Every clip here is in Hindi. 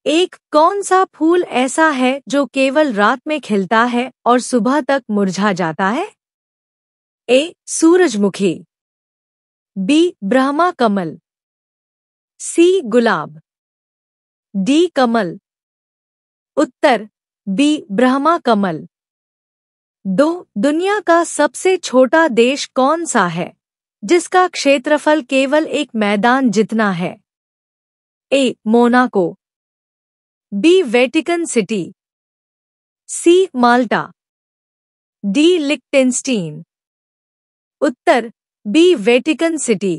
एक कौन सा फूल ऐसा है जो केवल रात में खिलता है और सुबह तक मुरझा जाता है? ए. सूरजमुखी, बी. ब्रह्मा कमल, सी. गुलाब, डी. कमल। उत्तर बी. ब्रह्मा कमल। 2. दुनिया का सबसे छोटा देश कौन सा है जिसका क्षेत्रफल केवल एक मैदान जितना है? A. Monaco, B. Vatican City, C. Malta, D. Liechtenstein. उत्तर बी. Vatican City.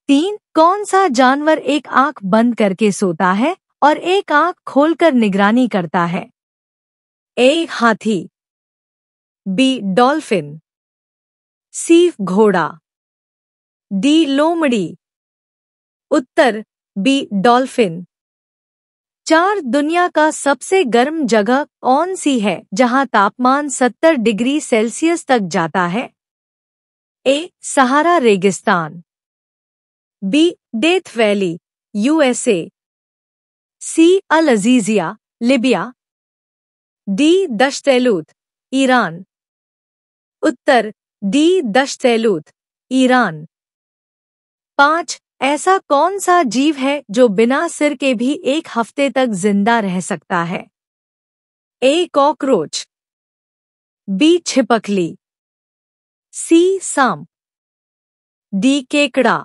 3. कौन सा जानवर एक आंख बंद करके सोता है और एक आंख खोलकर निगरानी करता है? ए. हाथी, बी. डॉल्फिन, सी. घोड़ा, डी. लोमड़ी। उत्तर बी. डॉल्फिन। 4. दुनिया का सबसे गर्म जगह कौन सी है जहां तापमान 70 डिग्री सेल्सियस तक जाता है? ए. सहारा रेगिस्तान, बी. डेथ वैली, यूएसए, सी. अल अजीजिया, लिबिया, डी. दश्तैलूत, ईरान। उत्तर डी. दश्तैलूत, ईरान। 5. ऐसा कौन सा जीव है जो बिना सिर के भी एक हफ्ते तक जिंदा रह सकता है? ए. Cockroach, B. छिपकली, सी. सांप, डी. केकड़ा।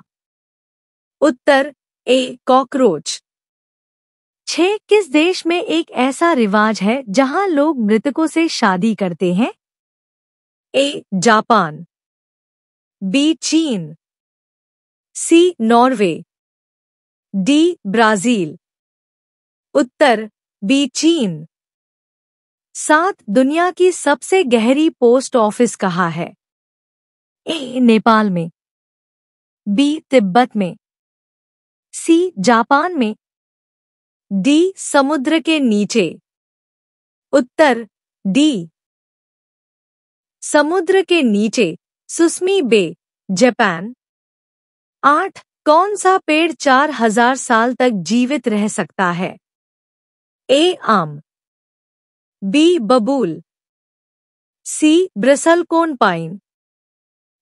उत्तर ए. कॉकरोच। 6. किस देश में एक ऐसा रिवाज है जहां लोग मृतकों से शादी करते हैं? ए. Japan, B. चीन, सी. Norway, D. ब्राजील। उत्तर बी. चीन। 7. दुनिया की सबसे गहरी पोस्ट ऑफिस कहाँ है? ए. नेपाल में, बी. तिब्बत में, सी. जापान में, डी. समुद्र के नीचे। उत्तर डी. समुद्र के नीचे, सुस्मी बे, जापान। 8. कौन सा पेड़ 4000 साल तक जीवित रह सकता है? ए. आम, बी. बबूल, सी. Bristlecone pine,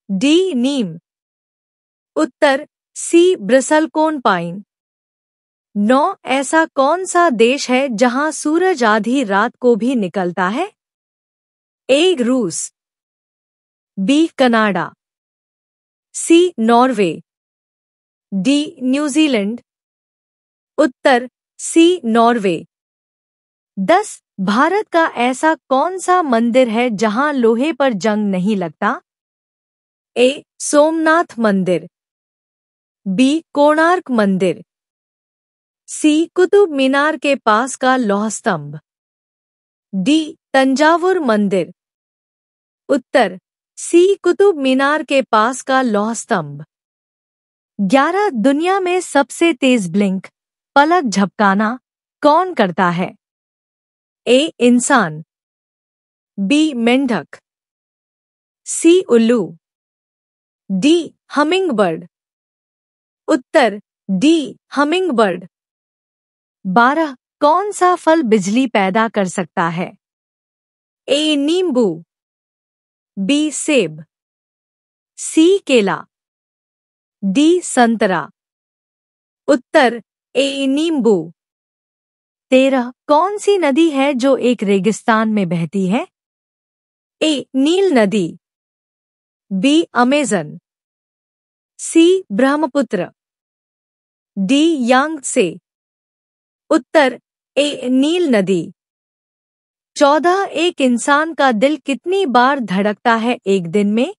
D. नीम। उत्तर सी. Bristlecone pine. 9. ऐसा कौन सा देश है जहां सूरज आधी रात को भी निकलता है? ए. रूस, B. Canada, C. Norway, D. New Zealand. उत्तर सी. नॉर्वे। 10. भारत का ऐसा कौन सा मंदिर है जहां लोहे पर जंग नहीं लगता? ए. सोमनाथ मंदिर, बी. कोणार्क मंदिर, सी. कुतुब मीनार के पास का लौह स्तंभ, डी. तंजावुर मंदिर। उत्तर सी. कुतुब मीनार के पास का लौह स्तंभ। 11. दुनिया में सबसे तेज ब्लिंक, पलक झपकाना कौन करता है? ए. इंसान, बी. मेंढक, सी. उल्लू, डी. हमिंगबर्ड। उत्तर डी. हमिंगबर्ड। 12. कौन सा फल बिजली पैदा कर सकता है? ए. नींबू, बी. सेब, सी. केला, डी. संतरा। उत्तर ए. नींबू। 13. कौन सी नदी है जो एक रेगिस्तान में बहती है? ए. नील नदी, बी. अमेज़न, सी. ब्रह्मपुत्र, डी. यांगत्से। उत्तर ए. नील नदी। 14. एक इंसान का दिल कितनी बार धड़कता है एक दिन में?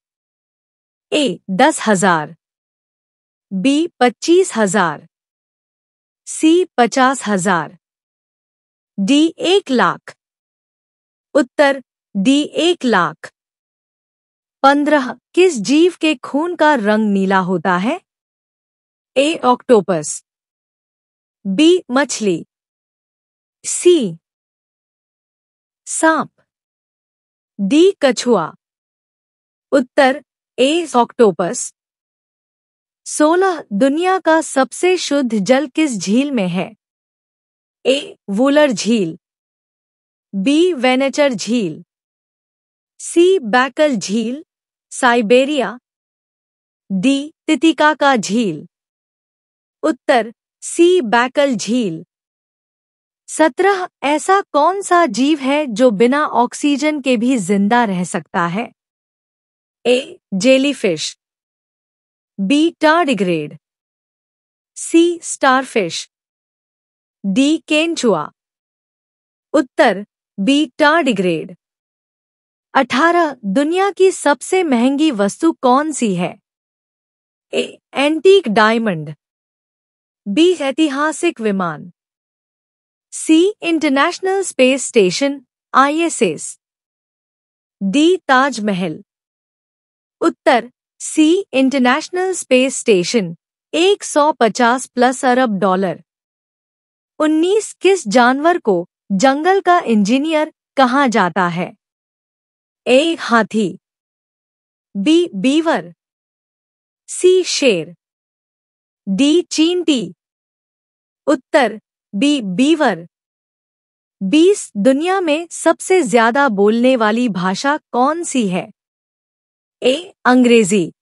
ए. 10,000, बी. 25,000, सी. 50,000, डी. 1,00,000। उत्तर डी. 1,00,000। 15. किस जीव के खून का रंग नीला होता है? ए. Octopus, B. मछली, सी. सांप, डी. कछुआ। उत्तर ए. ऑक्टोपस। 16. दुनिया का सबसे शुद्ध जल किस झील में है? ए वूलर झील, बी वेनेचर झील, सी बैकल झील, साइबेरिया, डी तितिकाका झील। उत्तर सी बैकल झील। 17 ऐसा कौन सा जीव है जो बिना ऑक्सीजन के भी जिंदा रह सकता है? ए जेलीफिश, बी टार्डिग्रेड, सी स्टारफिश, डी केंचुआ। उत्तर बी टार्डिग्रेड। 18 दुनिया की सबसे महंगी वस्तु कौन सी है? ए एंटीक डायमंड, बी ऐतिहासिक विमान, C international space station ISS, D Taj Mahal. उत्तर सी इंटरनेशनल स्पेस स्टेशन 150 अरब डॉलर। 19 किस जानवर को जंगल का इंजीनियर कहा जाता है? ए हाथी, बी बीवर, सी शेर, डी चींटी। उत्तर बी बीवर। 20 दुनिया में सबसे ज्यादा बोलने वाली भाषा कौन सी है? ए अंग्रेजी,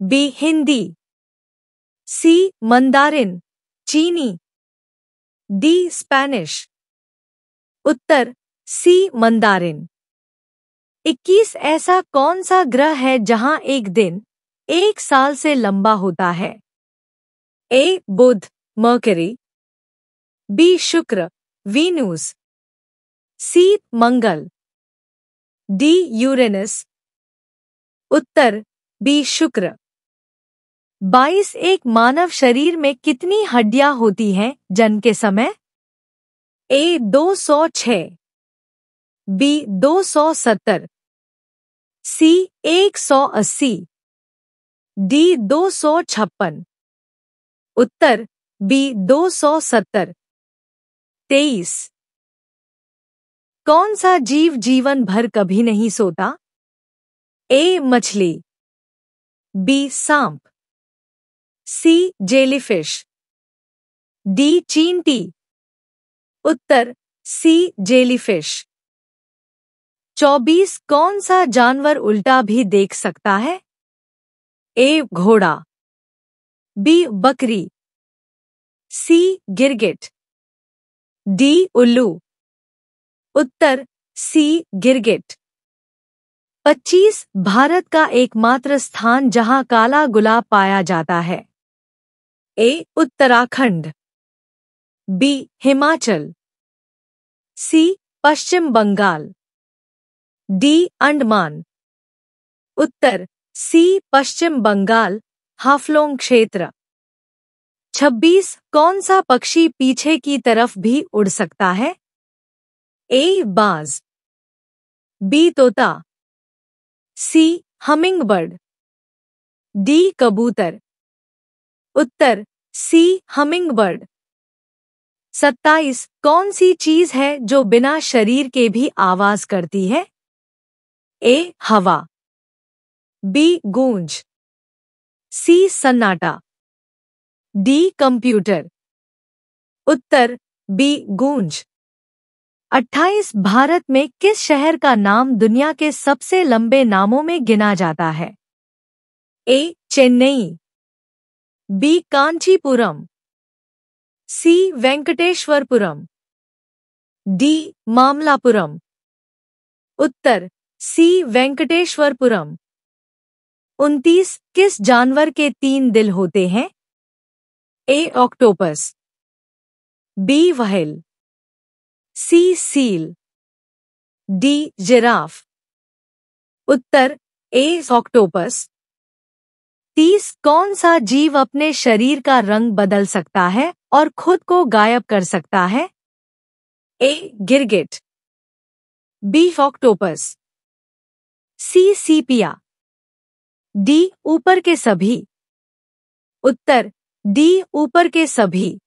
बी हिंदी, सी मंदारिन चीनी, डी स्पेनिश। उत्तर सी मंदारिन। 21 ऐसा कौन सा ग्रह है जहां एक दिन 1 साल से लंबा होता है? ए बुध मर्करी, बी शुक्र वीनूस, सी मंगल, डी यूरेनस। उत्तर बी शुक्र। 22 एक मानव शरीर में कितनी हड्डियां होती हैं जन्म के समय? ए 206, बी 270, सी 180, डी 256। उत्तर बी 270। 23 कौन सा जीव जीवन भर कभी नहीं सोता? ए मछली, बी सांप, सी जेलीफिश, डी चींटी। उत्तर सी जेलीफिश। 24 कौन सा जानवर उल्टा भी देख सकता है? ए घोड़ा, बी बकरी, सी गिरगिट, डी उल्लू। उत्तर सी गिरगिट। 25 भारत का एकमात्र स्थान जहां काला गुलाब पाया जाता है? ए उत्तराखंड, बी हिमाचल, सी पश्चिम बंगाल, डी अंडमान। उत्तर सी पश्चिम बंगाल हाफलोंग क्षेत्र। 26 कौन सा पक्षी पीछे की तरफ भी उड़ सकता है? ए बाज, बी तोता, सी हमिंगबर्ड, डी कबूतर। उत्तर सी हमिंगबर्ड। 27 कौन सी चीज है जो बिना शरीर के भी आवाज करती है? ए हवा, बी गूंज, सी सन्नाटा, डी कंप्यूटर। उत्तर बी गूंज। 28 भारत में किस शहर का नाम दुनिया के सबसे लंबे नामों में गिना जाता है? ए चेन्नई, बी कांचीपुरम, सी वेंकटेश्वरपुरम, डी मामलापुरम। उत्तर सी वेंकटेश्वरपुरम। 29 किस जानवर के 3 दिल होते हैं? ए octopus, B whale, C seal, D giraffe. Uttar A octopus. 30 कौन सा जीव अपने शरीर का रंग बदल सकता है और खुद को गायब कर सकता है? ए गिरगिट, बी ऑक्टोपस, सी सीपिया, डी ऊपर के सभी। उत्तर डी ऊपर के सभी।